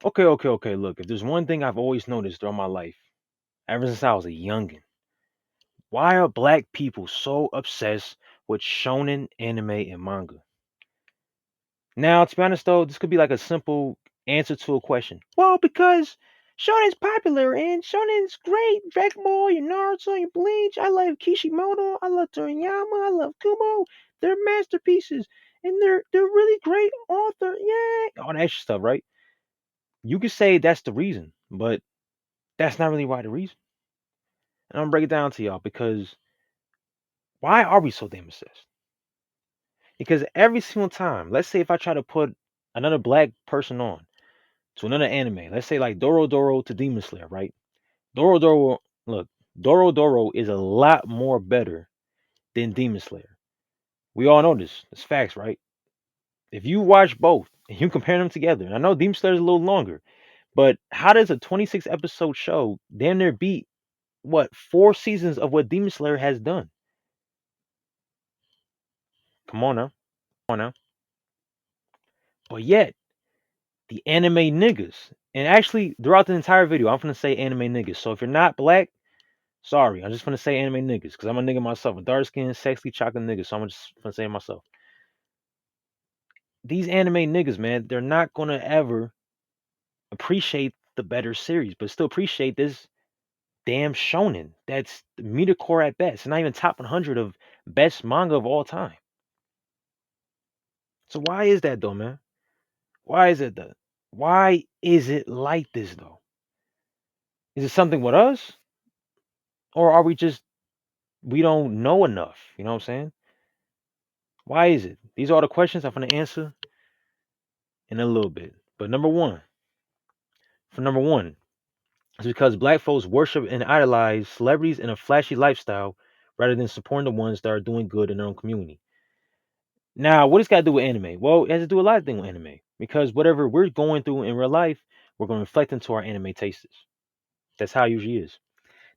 Okay. Look, if there's one thing I've always noticed throughout my life, ever since I was a youngin', why are black people so obsessed with shonen anime and manga? Now, to be honest though, this could be like a simple answer to a question. Well, because Shonen's popular and Shonen's great. Dragon Ball, your Naruto, your Bleach. I love Kishimoto. I love Toriyama. I love Kubo. They're masterpieces, and they're really great author. Yeah, all that extra stuff, right? You could say that's the reason, but that's not really why the reason. And I'm gonna break it down to y'all because why are we so damn obsessed? Because every single time, let's say if I try to put another black person on to another anime. Let's say like Doro Doro to Demon Slayer, right? Doro Doro, look, Doro Doro is a lot more better than Demon Slayer. We all know this. It's facts, right? If you watch both and you compare them together, and I know Demon Slayer is a little longer, but how does a 26 episode show damn near beat what 4 seasons of what Demon Slayer has done? Come on now, come on now. But yet, the anime niggas, and actually throughout the entire video, I'm gonna say anime niggas. So if you're not black, sorry, I'm just gonna say anime niggas because I'm a nigga myself, a dark skinned, sexy, chocolate nigga. So I'm just gonna say it myself. These anime niggas, man, they're not gonna ever appreciate the better series, but still appreciate this damn shonen. That's meter core at best. It's not even top 100 of best manga of all time. So why is that though, man? Why is it that? Why is it like this though? Is it something with us, or are we just we don't know enough? You know what I'm saying? Why is it? These are all the questions I'm gonna answer in a little bit. But number one, it's because black folks worship and idolize celebrities in a flashy lifestyle rather than supporting the ones that are doing good in their own community. Now, what does got to do with anime? Well, it has to do a lot of things with anime because whatever we're going through in real life, we're going to reflect into our anime tastes. That's how it usually is.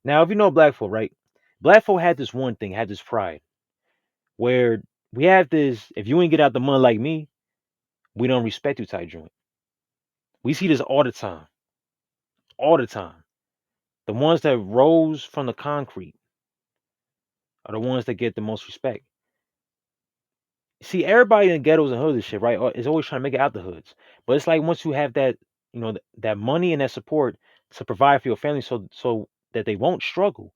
Now, if you know black folk, right? Black folk had this one thing, had this pride where we have this. If you ain't get out the mud like me, we don't respect you type joint. We see this all the time, all the time. The ones that rose from the concrete are the ones that get the most respect. See, everybody in the ghettos and hoods and shit, right, is always trying to make it out the hoods. But it's like once you have that, that money and that support to provide for your family, so that they won't struggle.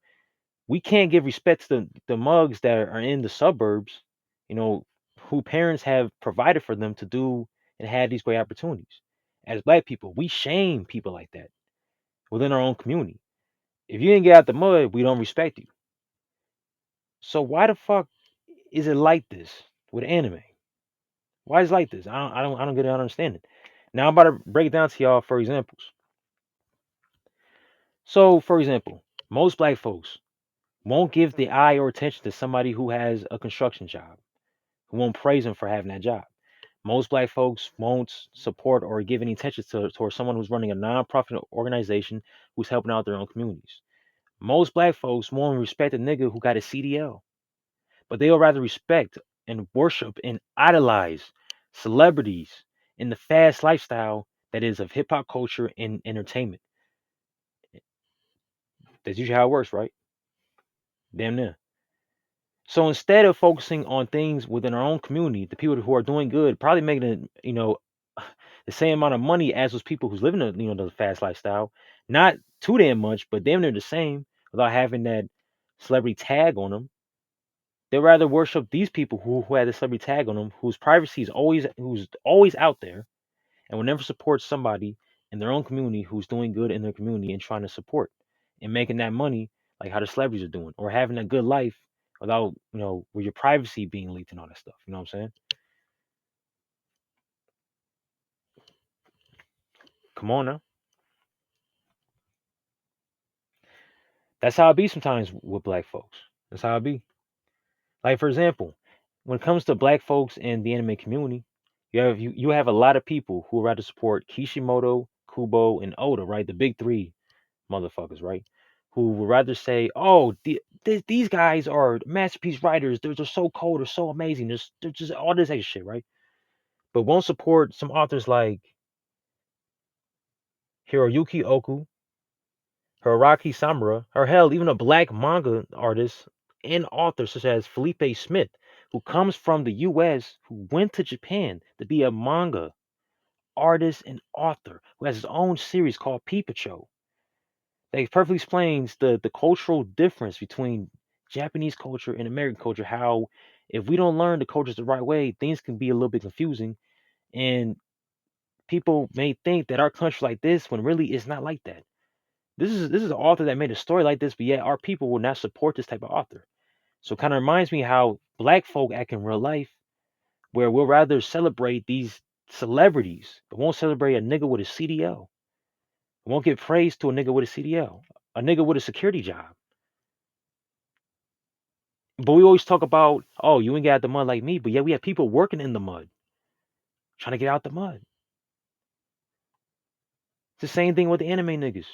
We can't give respect to the mugs that are in the suburbs, you know, who parents have provided for them to do and have these great opportunities. As black people, we shame people like that within our own community. If you didn't get out the mud, we don't respect you. So why the fuck is it like this with anime? Why is it like this? I don't get it. I don't understand it. Now I'm about to break it down to y'all for examples. So, for example, most black folks won't give the eye or attention to somebody who has a construction job, who won't praise them for having that job. Most black folks won't support or give any attention to towards someone who's running a nonprofit organization who's helping out their own communities. Most black folks won't respect a nigga who got a CDL, but they'll rather respect and worship and idolize celebrities in the fast lifestyle that is of hip hop culture and entertainment. That's usually how it works, right? Damn near. So instead of focusing on things within our own community, the people who are doing good, probably making the same amount of money as those people who's living the fast lifestyle, not too damn much, but damn near the same, without having that celebrity tag on them. They rather worship these people who had the celebrity tag on them, whose privacy is always out there, and will never support somebody in their own community who's doing good in their community and trying to support and making that money like how the celebrities are doing, or having a good life without with your privacy being leaked and all that stuff. You know what I'm saying? Come on now. That's how it be sometimes with black folks. That's how it be. Like for example, when it comes to black folks in the anime community, you have a lot of people who would rather support Kishimoto, Kubo, and Oda, right? The big three motherfuckers, right? Who would rather say, "Oh, these guys are masterpiece writers. They're just so cold. They're so amazing. They're just all this extra shit, right?" But won't support some authors like Hiroyuki Oku, Hiroaki Samura, or hell, even a black manga artist and author such as Felipe Smith, who comes from the US, who went to Japan to be a manga artist and author, who has his own series called Pikachu. That perfectly explains the cultural difference between Japanese culture and American culture, how if we don't learn the cultures the right way, things can be a little bit confusing. And people may think that our country like this when really it's not like that. This is an author that made a story like this, but yet our people will not support this type of author. So it kind of reminds me how black folk act in real life, where we'll rather celebrate these celebrities, but won't celebrate a nigga with a CDL. Won't give praise to a nigga with a CDL, a nigga with a security job. But we always talk about, oh, you ain't get out the mud like me, but yet we have people working in the mud, trying to get out the mud. It's the same thing with the anime niggas.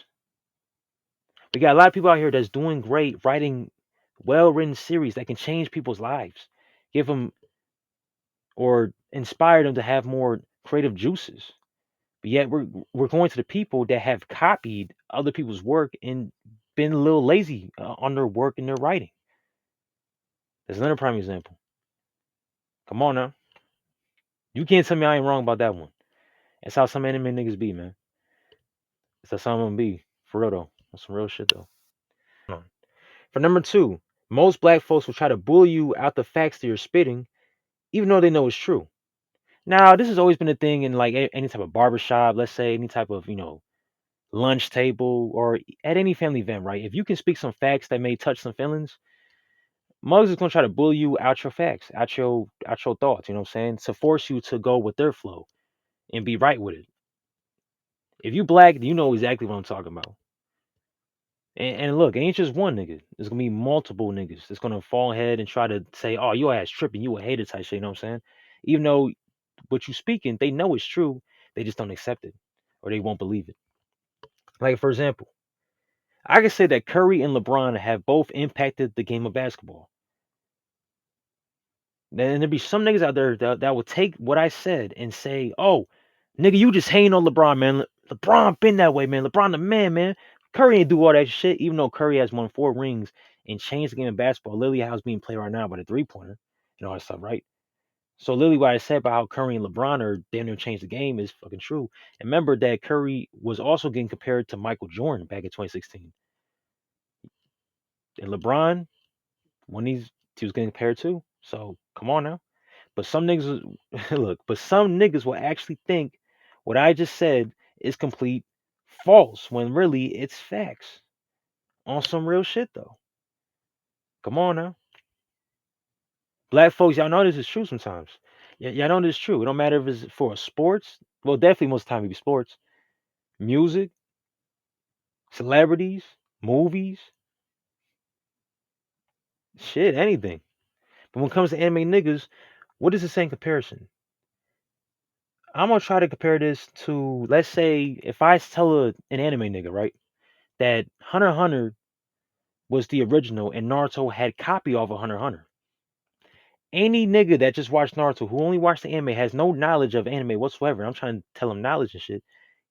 We got a lot of people out here that's doing great, writing well-written series that can change people's lives, give them or inspire them to have more creative juices. But yet we're going to the people that have copied other people's work and been a little lazy on their work and their writing. That's another prime example. Come on now, you can't tell me I ain't wrong about that one. That's how some anime niggas be, man. That's how some of them be. For real though, that's some real shit though. For number two, most black folks will try to bully you out the facts that you're spitting, even though they know it's true. Now, this has always been a thing in like any type of barbershop, let's say any type of, lunch table or at any family event, right? If you can speak some facts that may touch some feelings, mugs is gonna try to bully you out your facts, out your thoughts, you know what I'm saying? To force you to go with their flow and be right with it. If you black, you know exactly what I'm talking about. And look, it ain't just one nigga. There's gonna be multiple niggas that's gonna fall ahead and try to say, "Oh, your ass tripping, you a hater" type shit. You know what I'm saying? Even though what you speaking, they know it's true, they just don't accept it or they won't believe it. Like for example, I can say that Curry and LeBron have both impacted the game of basketball. Then there'd be some niggas out there that will take what I said and say, "Oh, nigga, you just hating on LeBron, man. LeBron been that way, man. LeBron the man, man. Curry ain't do all that shit, even though Curry has won 4 rings and changed the game of basketball. Literally, how it's being played right now by the 3 pointer and all that stuff, right? So literally, what I said about how Curry and LeBron are damn near changed the game is fucking true. And remember that Curry was also getting compared to Michael Jordan back in 2016, and LeBron when he was getting compared to. So come on now. But some niggas look, but some niggas will actually think what I just said is complete false when really it's facts. On some real shit though. Come on now. Black folks, y'all know this is true sometimes. Y'all know this is true. It don't matter if it's for sports. Well, definitely most of the time it be sports, music, celebrities, movies, shit, anything. But when it comes to anime niggas, what is the same comparison? I'm gonna try to compare this to, let's say, if I tell an anime nigga, right, that Hunter x Hunter was the original and Naruto had copy of a Hunter x Hunter. Any nigga that just watched Naruto, who only watched the anime, has no knowledge of anime whatsoever. I'm trying to tell him knowledge and shit.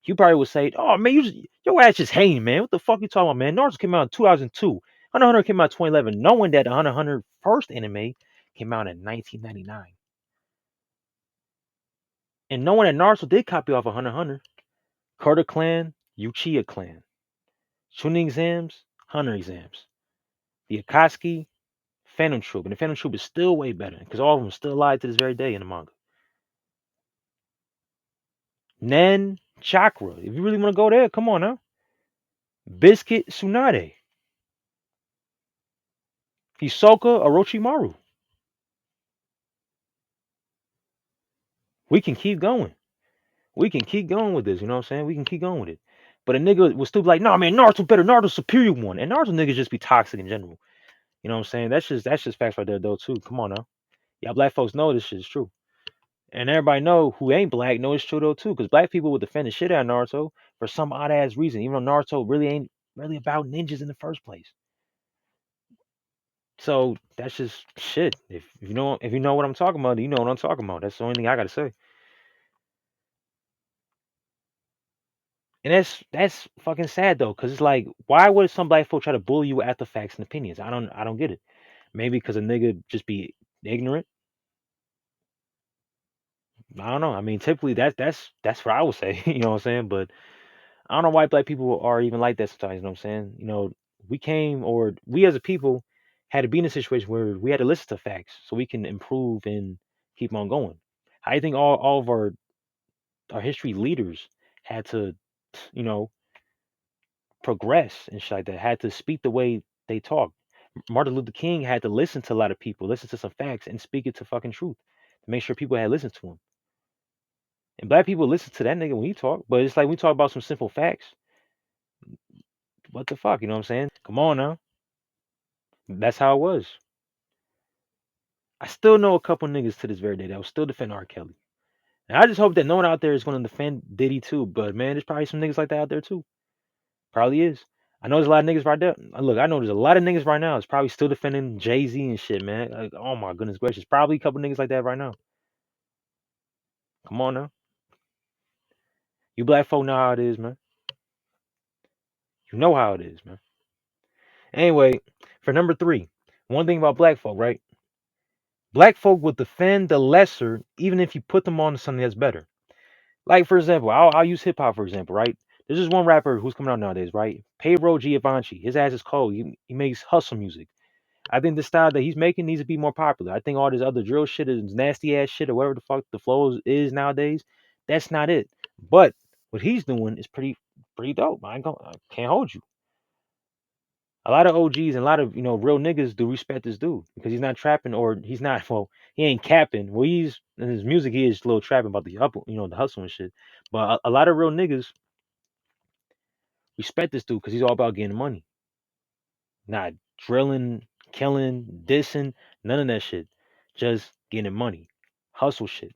You probably would say, "Oh man, your ass just hating, man. What the fuck you talking about, man? Naruto came out in 2002. Hunter x Hunter came out in 2011, knowing that the Hunter x Hunter first anime came out in 1999, and knowing that Naruto did copy off of Hunter x Hunter, Carter Clan, Uchiha Clan, Chunin exams, Hunter exams, the Akatsuki, Phantom Troop, and the Phantom Troop is still way better because all of them are still alive to this very day in the manga. Nen Chakra, if you really want to go there, come on now. Biscuit Tsunade, Hisoka Orochimaru. We can keep going. We can keep going with this. You know what I'm saying? We can keep going with it. But a nigga will still be like, "Nah, man, Naruto better. Naruto's superior one." And Naruto niggas just be toxic in general. You know what I'm saying? That's just facts right there though too. Come on now. Y'all black folks know this shit is true. And everybody know who ain't black know it's true though too, because black people would defend the shit out of Naruto for some odd ass reason, even though Naruto really ain't really about ninjas in the first place. So that's just shit. If you know what I'm talking about, you know what I'm talking about. That's the only thing I gotta say. And that's fucking sad though, because it's like, why would some black folk try to bully you after facts and opinions? I don't get it. Maybe because a nigga just be ignorant. I don't know. I mean, typically that's what I would say. You know what I'm saying? But I don't know why black people are even like that sometimes. You know what I'm saying? We as a people had to be in a situation where we had to listen to facts so we can improve and keep on going. I think all of our history leaders had to, you know, progress and shit like that. Had to speak the way they talk. Martin Luther King had to listen to a lot of people, listen to some facts, and speak it to fucking truth to make sure people had listened to him. And black people listen to that nigga when he talk, but it's like we talk about some simple facts. What the fuck, you know what I'm saying? Come on now, that's how it was. I still know a couple niggas to this very day that will still defend R. Kelly. And I just hope that no one out there is going to defend Diddy too. But man, there's probably some niggas like that out there too. Probably is. I know there's a lot of niggas right there. Look, I know there's a lot of niggas right now that's probably still defending Jay Z and shit, man. Like, oh my goodness gracious, probably a couple niggas like that right now. Come on now, you black folk know how it is, man. You know how it is, man. Anyway, for number three, one thing about black folk, right? Black folk will defend the lesser even if you put them on to something that's better. Like for example, I'll use hip hop for example, right? There's this one rapper who's coming out nowadays, right? Payroll Giovanni. His ass is cold. He makes hustle music. I think the style that he's making needs to be more popular. I think all this other drill shit is nasty ass shit or whatever the fuck the flow is nowadays. That's not it. But what he's doing is pretty dope. I can't hold you. A lot of OGs and a lot of real niggas do respect this dude because he's not trapping or he's not he ain't capping. Well, he's in his music he is a little trapping about the up the hustle and shit. But a lot of real niggas respect this dude because he's all about getting money, not drilling, killing, dissing, none of that shit. Just getting money, hustle shit.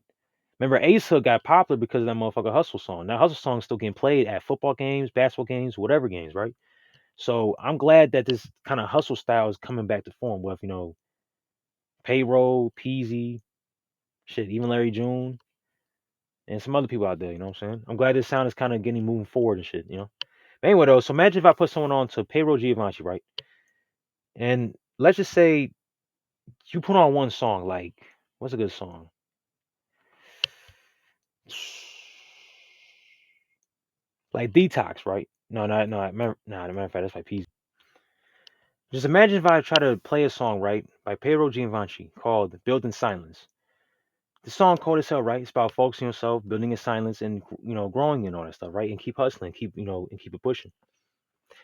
Remember, Ace Hood got popular because of that motherfucker hustle song. That hustle song is still getting played at football games, basketball games, whatever games, right? So I'm glad that this kind of hustle style is coming back to form with payroll, Peasy, shit, even Larry June and some other people out there. You know what I'm saying? I'm glad this sound is kind of getting moving forward and shit. But anyway, though, so imagine if I put someone on to payroll Giovanni, right? And let's just say you put on one song, like what's a good song? Like Detox, right? No, no, no. Matter of fact, that's by Peasy. Just imagine if I try to play a song, right, by Pedro Giovanni called "Built in Silence." The song cold as hell, right? It's about focusing yourself, building in silence, and growing and all that stuff, right? And keep hustling, and keep it pushing.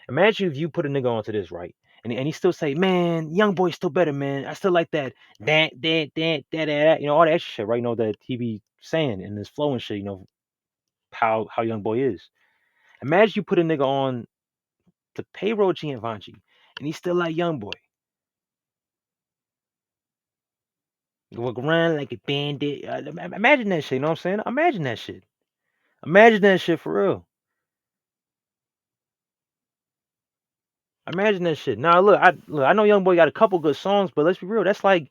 Imagine if you put a nigga onto this, right? And he still say, man, young boy's still better, man. I still like that, all that extra shit, right? That he be saying in his flow and shit, how young boy is. Imagine you put a nigga on to payroll Giovanni, and he's still like young boy. Walk around like a bandit. Imagine that shit, you know what I'm saying? Imagine that shit. Imagine that shit for real. Imagine that shit. Now I know Young Boy got a couple good songs, but let's be real. That's like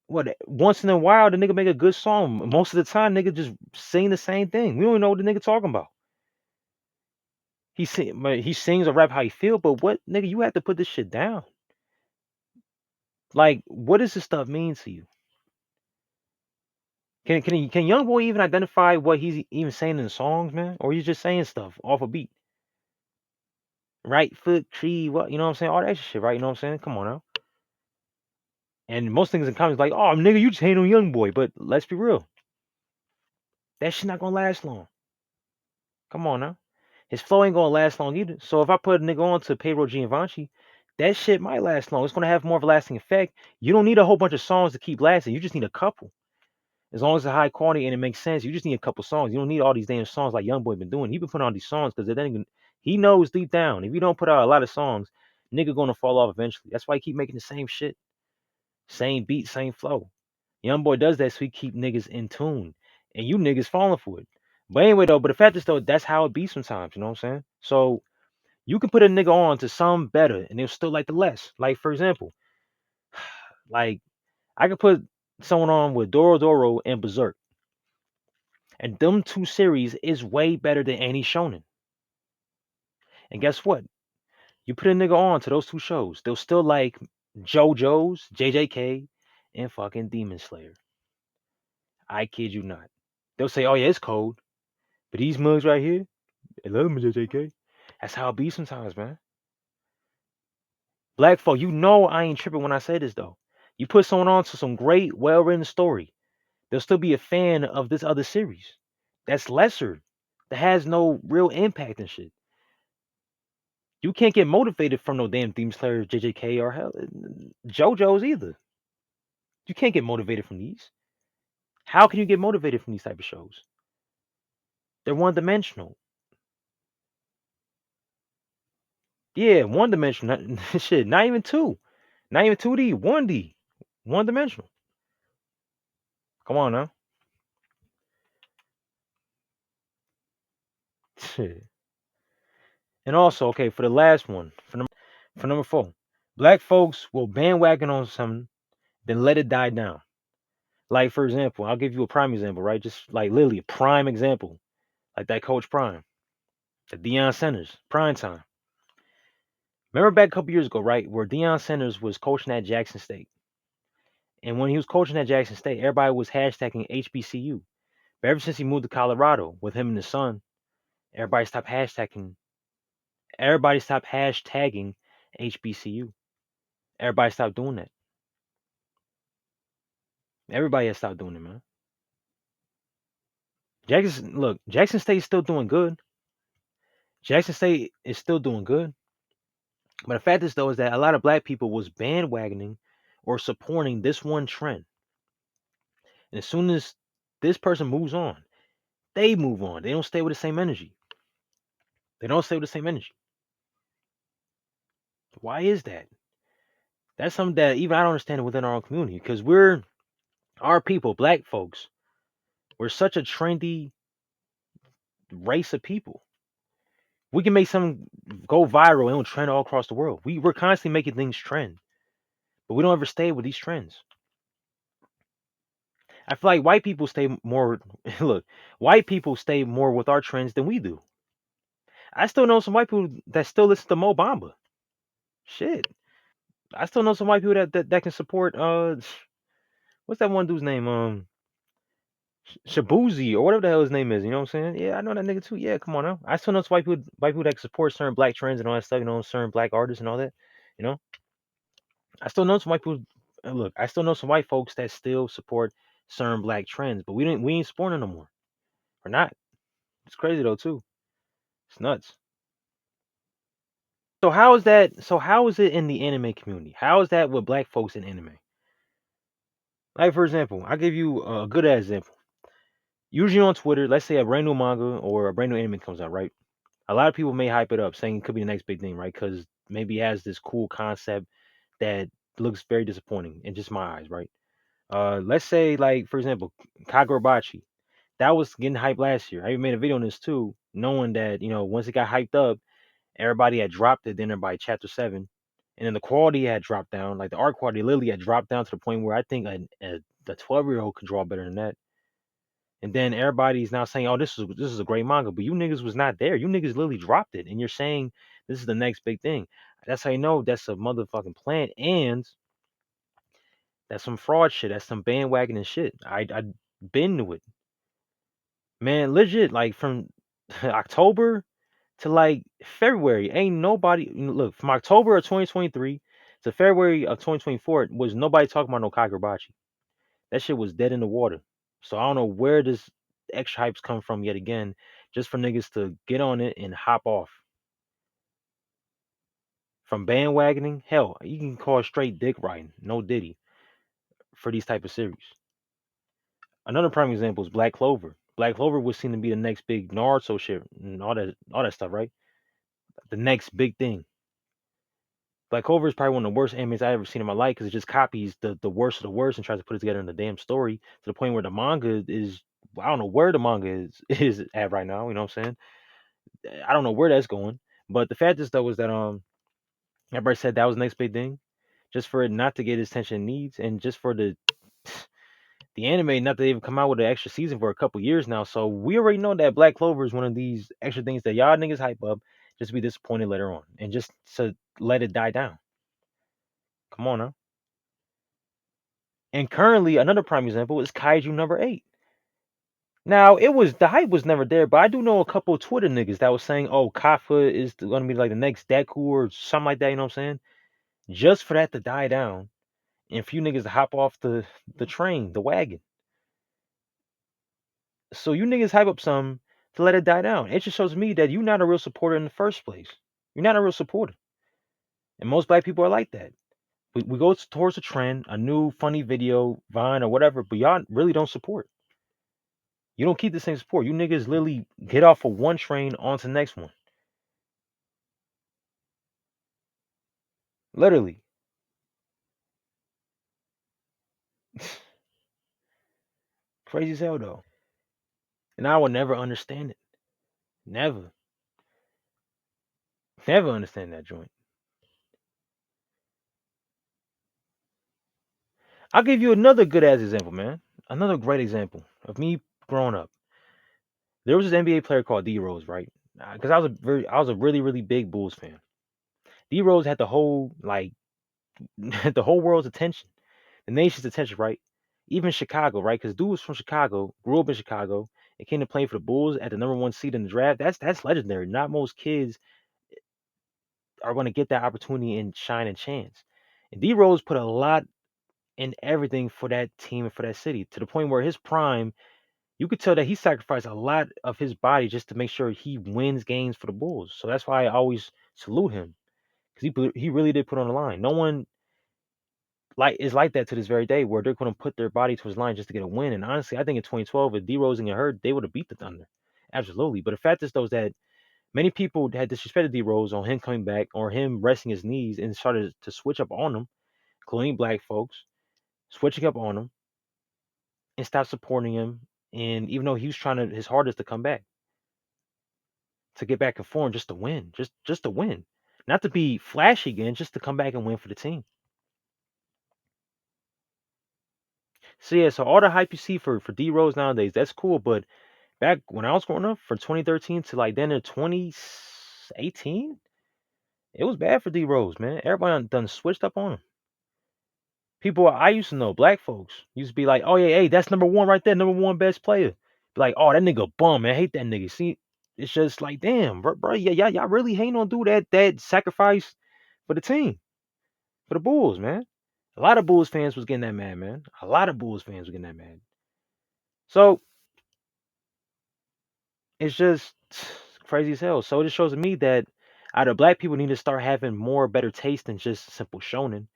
what once in a while the nigga make a good song. Most of the time, nigga just sing the same thing. We don't even know what the nigga talking about. He sings or rap how he feel, but what nigga you have to put this shit down. Like, what does this stuff mean to you? Can Young Boy even identify what he's even saying in the songs, man? Or he's just saying stuff off a beat? Right foot tree, what you know what I'm saying? All that extra shit, right? You know what I'm saying? Come on now. And most things in comments like, oh nigga, you just hate on Young Boy, but let's be real. That shit not gonna last long. Come on now. His flow ain't gonna last long either. So if I put a nigga on to Payroll Giovanni, that shit might last long. It's gonna have more of a lasting effect. You don't need a whole bunch of songs to keep lasting. You just need a couple. As long as it's high quality and it makes sense, you just need a couple songs. You don't need all these damn songs like Youngboy been doing. He been putting on these songs because then he knows deep down if you don't put out a lot of songs, nigga gonna fall off eventually. That's why he keep making the same shit, same beat, same flow. Youngboy does that so he keep niggas in tune, and you niggas falling for it. But anyway though, but the fact is though, that's how it be sometimes. You know what I'm saying? So you can put a nigga on to some better, and they'll still like the less. Like for example, like I could put someone on with Doro Doro and Berserk. And them two series is way better than any shonen. And guess what? You put a nigga on to those two shows, they'll still like JoJo's, JJK, and fucking Demon Slayer. I kid you not. They'll say, "Oh yeah, it's cold," but these mugs right here, they love me, JJK. That's how it be sometimes, man. Black folk, you know I ain't tripping when I say this though. You put someone on to some great, well-written story, they'll still be a fan of this other series. That's lesser. That has no real impact and shit. You can't get motivated from no damn Demon Slayer, JJK, or hell, JoJo's either. You can't get motivated from these. How can you get motivated from these type of shows? They're one dimensional. Yeah, one dimensional. Shit, not even two. Not even 2D, 1D. One dimensional. Come on now. Shit. And also, okay, for the last one, for number 4, black folks will bandwagon on something, then let it die down. Like, for example, I'll give you a prime example, right? Just like literally a prime example. Like that Coach Prime, the Deion Sanders, prime time. Remember back a couple years ago, right, where Deion Sanders was coaching at Jackson State. And when he was coaching at Jackson State, everybody was hashtagging HBCU. But ever since he moved to Colorado with him and his son, everybody stopped hashtagging. Everybody stopped hashtagging HBCU. Everybody stopped doing that. Everybody has stopped doing it, man. Jackson State is still doing good. Jackson State is still doing good. But the fact is, though, is that a lot of black people was bandwagoning or supporting this one trend. And as soon as this person moves on, they move on. They don't stay with the same energy. They don't stay with the same energy. Why is that? That's something that even I don't understand within our own community because our people, black folks, we're such a trendy race of people. We can make something go viral and trend all across the world. We're constantly making things trend, but we don't ever stay with these trends. I feel like white people stay more. Look, white people stay more with our trends than we do. I still know some white people that still listen to Mo Bamba. Shit, I still know some white people that can support what's that one dude's name? Shabuzi or whatever the hell his name is. You know what I'm saying? Yeah, I know that nigga too. Yeah, come on now. I still know some white people that support certain black trends and all that stuff. You know, certain black artists and all that. You know, I still know some white people. Look, I still know some white folks that still support certain black trends, but we ain't supporting them no more. We're not. It's crazy though too. It's nuts. So how is that? So how is it in the anime community? How is that with black folks in anime? Like for example, I'll give you a good example. Usually on Twitter, let's say a brand new manga or a brand new anime comes out, right? A lot of people may hype it up, saying it could be the next big thing, right? Because maybe it has this cool concept that looks very disappointing in just my eyes, right? Let's say like for example, Kagurabachi. That was getting hyped last year. I even made a video on this too, knowing that once it got hyped up, everybody had dropped it then by chapter 7, and then the quality had dropped down. Like the art quality literally had dropped down to the point where I think the 12-year-old could draw better than that. And then everybody's now saying, "Oh, this is a great manga," but you niggas was not there. You niggas literally dropped it, and you're saying this is the next big thing. That's how you know that's a motherfucking plan, and that's some fraud shit. That's some bandwagon and shit. I been to it, man. Legit, like from October to like February, ain't nobody look from October of 2023 to February of 2024 was nobody talking about no Kagurabachi. That shit was dead in the water. So I don't know where this extra hype's come from yet again, just for niggas to get on it and hop off. From bandwagoning, hell, you can call it straight dick riding, no diddy, for these type of series. Another prime example is Black Clover. Black Clover was seen to be the next big Naruto shit and all that stuff, right? The next big thing. Black Clover is probably one of the worst animes I ever seen in my life because it just copies the worst of the worst and tries to put it together in a damn story to the point where the manga is I don't know where the manga is at right now. You know what I'm saying? I don't know where that's going. But the fact is though is that everybody said that was the next big thing, just for it not to get its attention it needs, and just for the anime not to even come out with an extra season for a couple years now. So we already know that Black Clover is one of these extra things that y'all niggas hype up just to be disappointed later on, and just to let it die down. Come on now. And currently, another prime example is Kaiju number 8. Now, it was the hype was never there, but I do know a couple of Twitter niggas that was saying, "Oh, Kafka is going to be like the next Deku or something like that." You know what I'm saying? Just for that to die down, and a few niggas to hop off the train, the wagon. So you niggas hype up some to let it die down. It just shows me that you're not a real supporter in the first place. You're not a real supporter, and most black people are like that. We go towards a trend, a new funny video, Vine or whatever, but y'all really don't support. You don't keep the same support. You niggas literally get off of one train onto the next one. Literally. Crazy as hell though. And I will never understand it. Never. Never understand that joint. I'll give you another good ass example, man. Another great example of me growing up. There was this NBA player called D Rose, right? Because I was a really, really big Bulls fan. D Rose had the whole the whole world's attention, the nation's attention, right? Even Chicago, right? Because dude was from Chicago, grew up in Chicago, and came to play for the Bulls at the number one seed in the draft. That's legendary. Not most kids are going to get that opportunity and shine and chance. And D Rose put a lot in everything for that team and for that city to the point where his prime, you could tell that he sacrificed a lot of his body just to make sure he wins games for the Bulls. So that's why I always salute him because he really did put on the line. No one is like that to this very day where they're going to put their body to his line just to get a win. And honestly, I think in 2012, if D Rose didn't get hurt, they would have beat the Thunder. Absolutely. But the fact is, though, is that many people had disrespected D Rose on him coming back or him resting his knees and started to switch up on him, including black folks, switching up on him and stop supporting him. And even though he was trying his hardest to come back, to get back in form, just to win, just to win, not to be flashy again, just to come back and win for the team. So yeah, so all the hype you see for D Rose nowadays, that's cool. But back when I was growing up, from 2013 to like then in 2018, it was bad for D Rose, man. Everybody done switched up on him. People I used to know, black folks, used to be like, "Oh yeah, hey, that's number one right there, number one best player." Be like, "Oh, that nigga bum, man. I hate that nigga." See, it's just like, damn, bro, yeah, y'all really hating on dude that sacrifice for the team, for the Bulls, man. A lot of Bulls fans was getting that mad, man. A lot of Bulls fans were getting that mad. So it's just crazy as hell. So it just shows me that either black people need to start having more better taste than just simple shonen.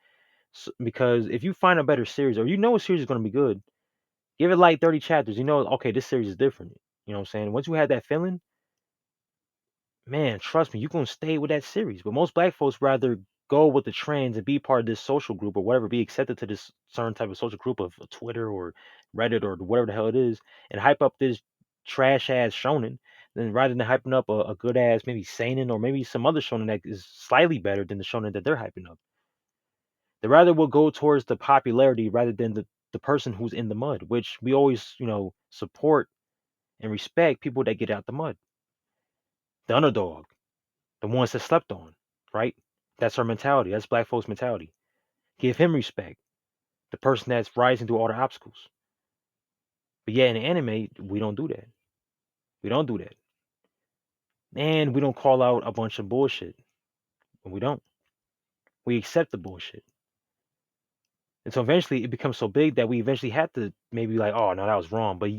Because if you find a better series or you know a series is going to be good, give it like 30 chapters. You know, okay, this series is different. You know what I'm saying? Once you have that feeling, man, trust me, you're gonna stay with that series. But most black folks rather go with the trends and be part of this social group or whatever, be accepted to this certain type of social group of Twitter or Reddit or whatever the hell it is, and hype up this trash ass shonen, then rather than hyping up a good ass maybe seinen or maybe some other shonen that is slightly better than the shonen that they're hyping up. They rather will go towards the popularity rather than the person who's in the mud, which we always, support and respect people that get out the mud. The underdog, the ones that slept on, right? That's our mentality. That's black folks' mentality. Give him respect. The person that's rising through all the obstacles. But yeah, in anime, we don't do that. We don't do that. And we don't call out a bunch of bullshit. We don't. We accept the bullshit. And so eventually it becomes so big that we eventually have to maybe like, oh no, that was wrong. But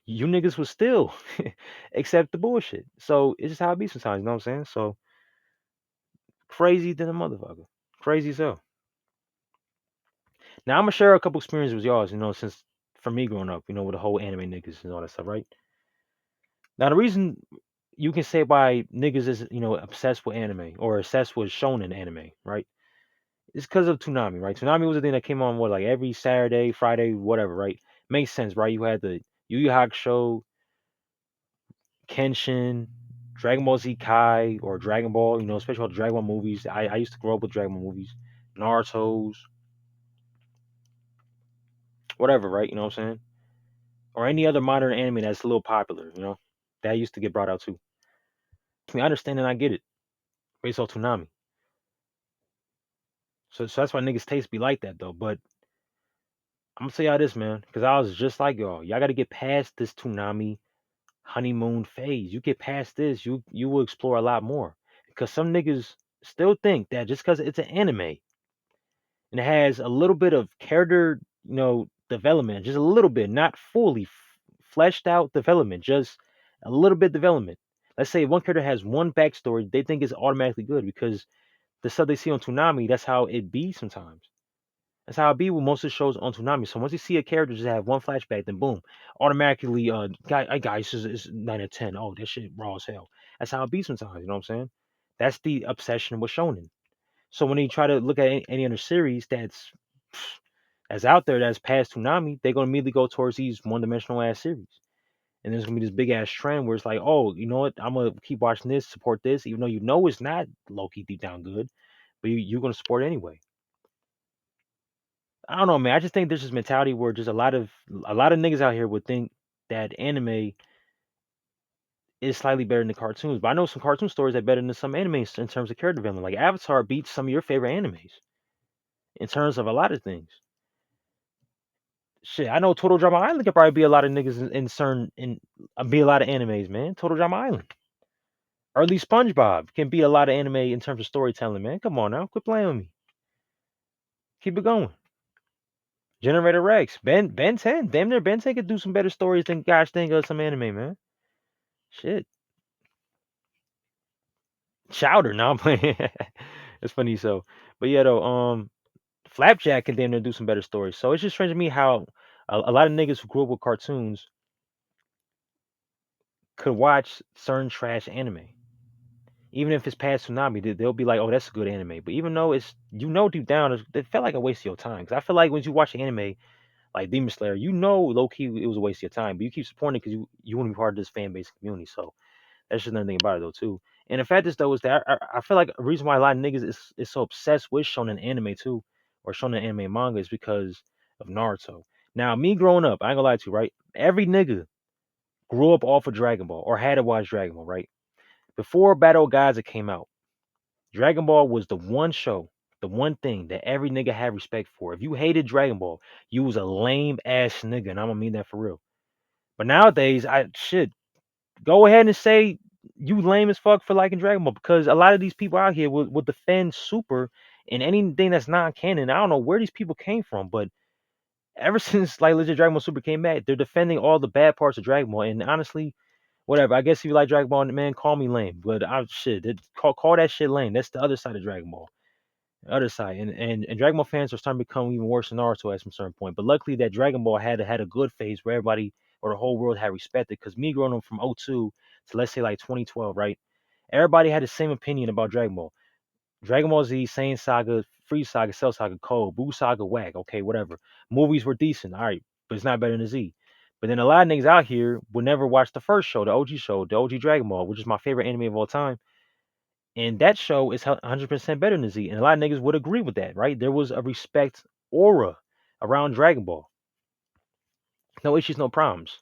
you niggas will still accept the bullshit. So it's just how it be sometimes, you know what I'm saying? So crazy than a motherfucker. Crazy as hell. Now I'm gonna share a couple experiences with y'all, since for me growing up, with the whole anime niggas and all that stuff, right? Now the reason you can say why niggas is, obsessed with anime or obsessed with shonen anime, right? It's because of Toonami, right? Toonami was a thing that came on like every Saturday, Friday, whatever, right? Makes sense, right? You had the Yu Yu Hakusho, Kenshin, Dragon Ball Z Kai, or Dragon Ball, especially all the Dragon Ball movies. I used to grow up with Dragon Ball movies, Naruto's, whatever, right? You know what I'm saying? Or any other modern anime that's a little popular, that used to get brought out too. I mean, I understand and I get it. based off Toonami. So that's why niggas taste be like that though. But I'm gonna say y'all this, man, because I was just like y'all. Y'all got to get past this Toonami honeymoon phase. You get past this, you will explore a lot more. Because some niggas still think that just because it's an anime and it has a little bit of character, development, just a little bit, not fully fleshed out development, just a little bit development. Let's say one character has one backstory, they think it's automatically good because the stuff they see on Toonami, that's how it be sometimes. That's how it be with most of the shows on Toonami. So once you see a character just have one flashback, then boom, automatically, guys is 9 or 10. Oh, that shit raw as hell. That's how it be sometimes. You know what I'm saying? That's the obsession with Shonen. So when they try to look at any other series that's out there that's past Toonami, they're gonna immediately go towards these one-dimensional ass series. And there's gonna be this big ass trend where it's like, oh, you know what? I'm gonna keep watching this, support this, even though you know it's not low key deep down good, but you're gonna support it anyway. I don't know, man. I just think there's this mentality where just a lot of niggas out here would think that anime is slightly better than the cartoons. But I know some cartoon stories that are better than some animes in terms of character development. Like Avatar beats some of your favorite animes in terms of a lot of things. Shit, I know Total Drama Island could probably be a lot of niggas in certain in be a lot of animes, man. Total Drama Island. Early SpongeBob can be a lot of anime in terms of storytelling, man. Come on now, quit playing with me. Keep it going. Generator Rex, Ben 10, damn near Ben 10 could do some better stories than gosh dang some anime, man. Shit. Chowder, no, I'm playing. It's funny so, but yeah though, Flapjack can damn near do some better stories. So it's just strange to me how a lot of niggas who grew up with cartoons could watch certain trash anime, even if it's past Tsunami. They'll be like, "Oh, that's a good anime," but even though it's deep down, it felt like a waste of your time. Because I feel like when you watch an anime like Demon Slayer, low key it was a waste of your time, but you keep supporting it because you want to be part of this fan base community. So that's just another thing about it though too. And the fact is though is that I feel like a reason why a lot of niggas is so obsessed with shonen anime too, or shonen anime manga is because of Naruto. Now me growing up, I ain't gonna lie to you, right? Every nigga grew up off of Dragon Ball or had to watch Dragon Ball, right? Before Battle of Gods it came out, Dragon Ball was the one show, the one thing that every nigga had respect for. If you hated Dragon Ball, you was a lame ass nigga, and I'm gonna mean that for real. But nowadays, I shit, go ahead and say you lame as fuck for liking Dragon Ball because a lot of these people out here will defend Super and anything that's non-canon. I don't know where these people came from, but ever since like legit Dragon Ball Super came back, they're defending all the bad parts of Dragon Ball. And honestly, whatever. I guess if you like Dragon Ball, man, call me lame. But I shit, call that shit lame. That's the other side of Dragon Ball. The other side. And Dragon Ball fans are starting to become even worse than Naruto at some certain point. But luckily that Dragon Ball had a good phase where everybody or the whole world had respected. Because me growing up from '02 to let's say like 2012, right? Everybody had the same opinion about Dragon Ball. Dragon Ball Z, Saiyan Saga, Free Saga, Cell Saga, Code, Buu Saga, whack. Okay, whatever. Movies were decent, all right, but it's not better than Z. But then a lot of niggas out here would never watch the first show, the OG show, the OG Dragon Ball, which is my favorite anime of all time. And that show is 100% better than Z. And a lot of niggas would agree with that, right? There was a respect aura around Dragon Ball. No issues, no problems.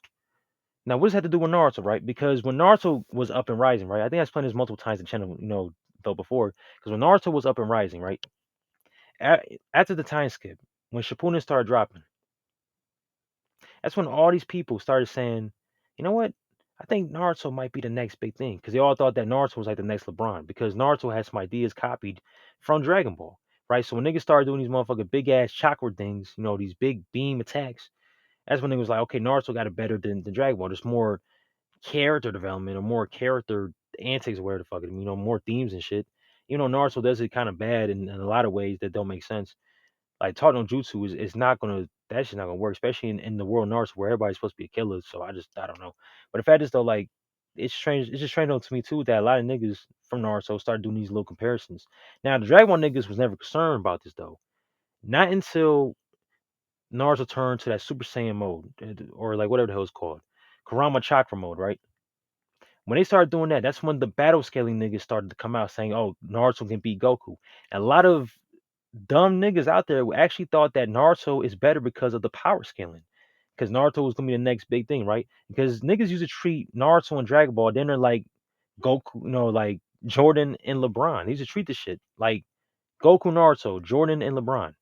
Now, what does that have to do with Naruto, right? Because when Naruto was up and rising, right? I think I explained this multiple times in the channel, though before. Because when Naruto was up and rising, right? After the time skip, when Shippuden started dropping, that's when all these people started saying, you know what? I think Naruto might be the next big thing because they all thought that Naruto was like the next LeBron because Naruto had some ideas copied from Dragon Ball, right? So when niggas started doing these motherfucking big ass chakra things, these big beam attacks, that's when niggas was like, okay, Naruto got it better than Dragon Ball. There's more character development or more character antics or whatever the fuck it, more themes and shit. Naruto does it kind of bad in a lot of ways that don't make sense. Like taught no jutsu is not gonna that shit's not gonna work, especially in the world of Naruto where everybody's supposed to be a killer. So I don't know. But the fact is though, like it's strange. It's just strange though to me too that a lot of niggas from Naruto started doing these little comparisons. Now the Dragon Ball niggas was never concerned about this though. Not until Naruto turned to that Super Saiyan mode or like whatever the hell it's called, Kurama Chakra mode, right? When they started doing that, that's when the battle scaling niggas started to come out saying, "Oh, Naruto can beat Goku." And a lot of dumb niggas out there who actually thought that Naruto is better because of the power scaling. Because Naruto was gonna be the next big thing, right? Because niggas used to treat Naruto and Dragon Ball, then they're like Goku, like Jordan and LeBron. They used to treat this shit like Goku, Naruto, Jordan, and LeBron.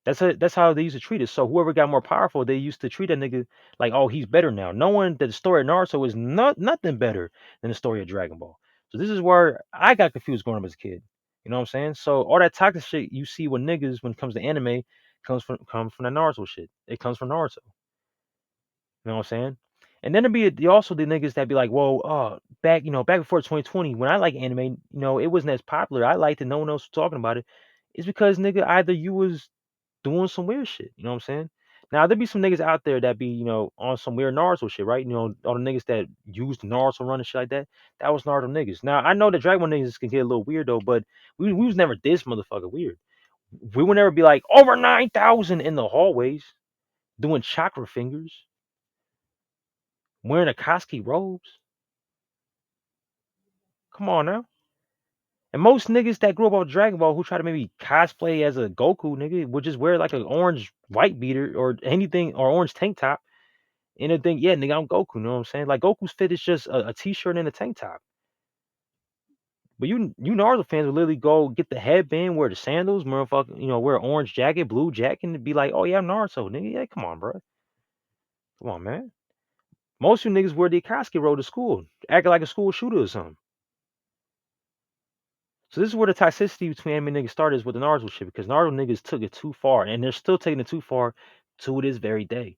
That's how they used to treat it. So whoever got more powerful, they used to treat that nigga like, oh, he's better now. Knowing that the story of Naruto is nothing better than the story of Dragon Ball. So this is where I got confused growing up as a kid. You know what I'm saying? So all that toxic shit you see with niggas when it comes to anime comes from the Naruto shit. It comes from Naruto. You know what I'm saying? And then also the niggas that be like, well, back before 2020, when I like anime, it wasn't as popular. I liked it, no one else was talking about it. It's because nigga, either you was doing some weird shit. You know what I'm saying? Now there be some niggas out there that be, on some weird Naruto shit, right? All the niggas that used Naruto run and shit like that. That was Naruto niggas. Now I know the Dragon Ball niggas can get a little weird though, but we was never this motherfucker weird. We would never be like over 9,000 in the hallways doing chakra fingers, wearing Akatsuki robes. Come on now. And most niggas that grew up on Dragon Ball who try to maybe cosplay as a Goku nigga would just wear like an orange white beater or anything or orange tank top and then think, yeah, nigga, I'm Goku. You know what I'm saying? Like Goku's fit is just a t-shirt and a tank top. But you Naruto fans would literally go get the headband, wear the sandals, motherfucker, wear an orange jacket, blue jacket, and be like, oh yeah, I'm Naruto, nigga. Yeah, come on, bro. Come on, man. Most of you niggas wear the Akatsuki robe to school, acting like a school shooter or something. So this is where the toxicity between anime niggas started is with the Naruto shit because Naruto niggas took it too far and they're still taking it too far to this very day.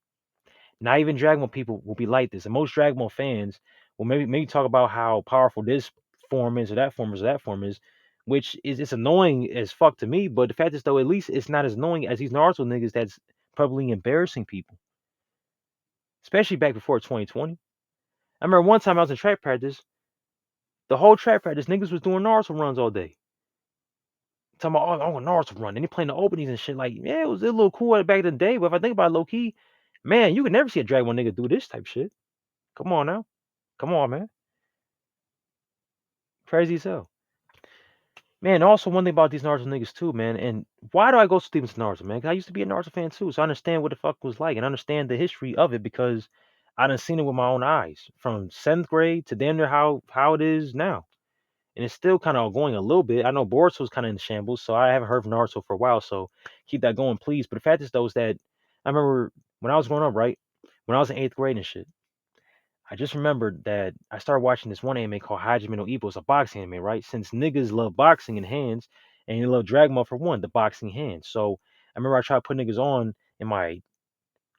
Not even Dragon Ball people will be like this. And most Dragon Ball fans will maybe talk about how powerful this form is or that form is or that form is, which is it's annoying as fuck to me. But the fact is though, at least it's not as annoying as these Naruto niggas that's probably embarrassing people, especially back before 2020. I remember one time I was in track practice. The whole track practice, niggas was doing Naruto runs all day. Talking about, oh, Naruto run. And they playing the openings and shit. Like, yeah, it was a little cool back in the day. But if I think about it low key, man, you could never see a Dragon Ball nigga do this type shit. Come on now. Come on, man. Crazy as hell. Man, also one thing about these Naruto niggas too, man. And why do I go so deep into Naruto, man? 'Cause I used to be a Naruto fan too. So I understand what the fuck it was like and understand the history of it because I done seen it with my own eyes. From seventh grade to damn near how it is now. And it's still kind of going a little bit. I know Boruto's kind of in shambles, so I haven't heard from Naruto for a while. So keep that going, please. But the fact is, though, is that I remember when I was growing up, right? When I was in eighth grade and shit, I just remembered that I started watching this one anime called Hajime no Ippo. It's a boxing anime, right? Since niggas love boxing in hands, and you love Dragon Ball for one, the boxing hands. So I remember I tried to put niggas on in my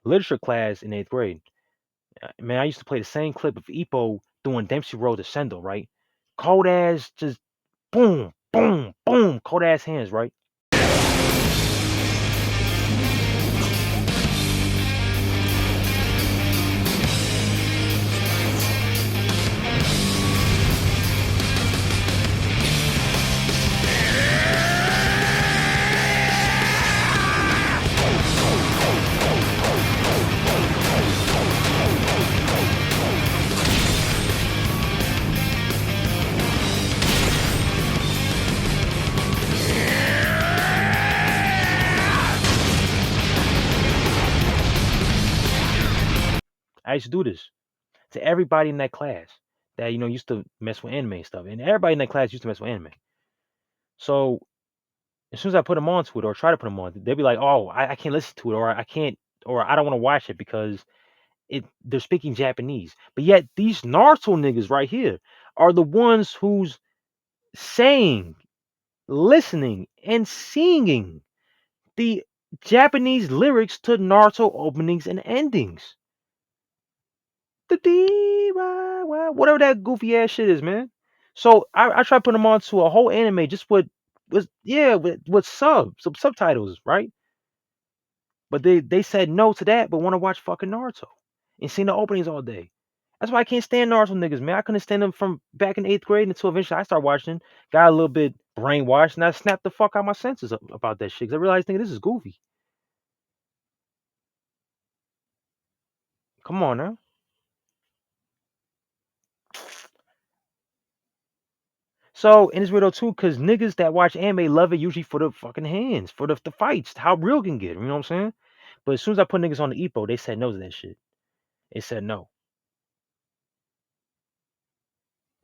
literature class in eighth grade. Man, I used to play the same clip of Ippo doing Dempsey Road to Sendo, right? Cold ass, just boom, boom, boom, cold ass hands, right? I used to do this to everybody in that class that used to mess with anime and stuff, and everybody in that class used to mess with anime. So as soon as I put them on to it or try to put them on, they'd be like, "Oh, I can't listen to it, or I can't, or I don't want to watch it because they're speaking Japanese." But yet these Naruto niggas right here are the ones who's saying, listening, and singing the Japanese lyrics to Naruto openings and endings. The whatever that goofy ass shit is, man. So I tried putting them on to a whole anime just with subtitles, right? But they said no to that, but want to watch fucking Naruto and seen the openings all day. That's why I can't stand Naruto niggas, man. I couldn't stand them from back in eighth grade until eventually I started watching, got a little bit brainwashed, and I snapped the fuck out my senses about that shit. 'Cause I realized, nigga, this is goofy. Come on now. So, and it's weird though too, cause niggas that watch anime love it usually for the fucking hands, for the fights, how real it can get. You know what I'm saying? But as soon as I put niggas on the Epo, they said no to that shit. They said no.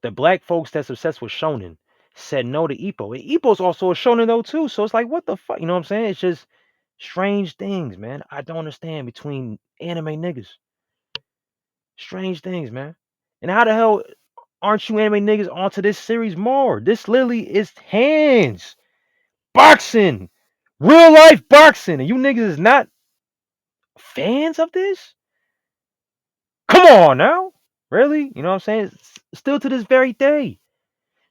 The black folks that's obsessed with shonen said no to Ippo. And Ippo's also a shonen though too. So it's like, what the fuck? You know what I'm saying? It's just strange things, man. I don't understand between anime niggas. Strange things, man. And how the hell aren't you anime niggas onto this series more? This literally is hands. Boxing. Real life boxing. And you niggas is not fans of this? Come on now. Really? You know what I'm saying? Still to this very day.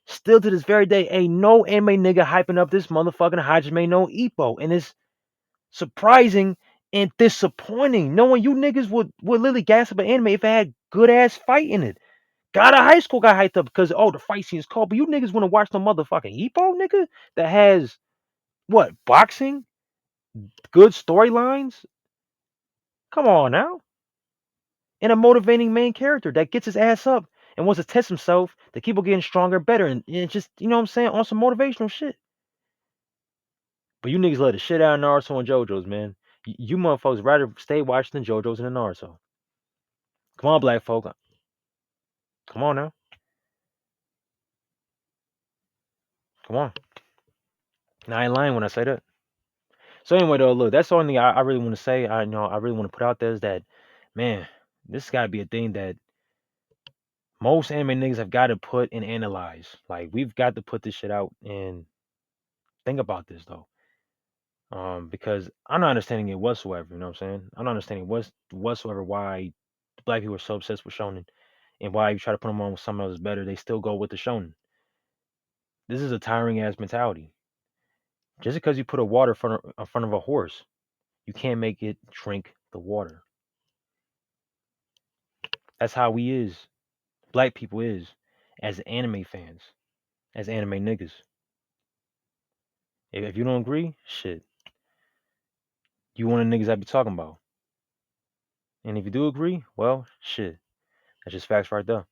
Still to this very day, ain't no anime nigga hyping up this motherfucking Hajime no Ippo. And it's surprising and disappointing. Knowing you niggas would literally gas up an anime if it had good ass fight in it. God of high school got hyped up because the fight scene is cold. But you niggas want to watch the motherfucking Ippo, nigga, that has what, boxing, good storylines? Come on now. And a motivating main character that gets his ass up and wants to test himself to keep on getting stronger, better, and just, you know what I'm saying, on some motivational shit. But you niggas love the shit out of Naruto and JoJo's, man. You motherfuckers rather stay watching the JoJo's and the Naruto. Come on, black folk. Come on now. Come on. Now, I ain't lying when I say that. So anyway, though, look, that's the only thing I really want to say. I really want to put out there is that, man, this got to be a thing that most anime niggas have got to put and analyze. Like, we've got to put this shit out and think about this, though. Because I'm not understanding it whatsoever. You know what I'm saying? I'm not understanding whatsoever why black people are so obsessed with shonen and why you try to put them on with something else better, they still go with the shonen. This is a tiring ass mentality. Just because you put a water in front of a horse, you can't make it drink the water. That's how we is. Black people is as anime fans, as anime niggas. If you don't agree, shit, you one of the niggas I be talking about. And if you do agree, well, shit, that's just facts right there.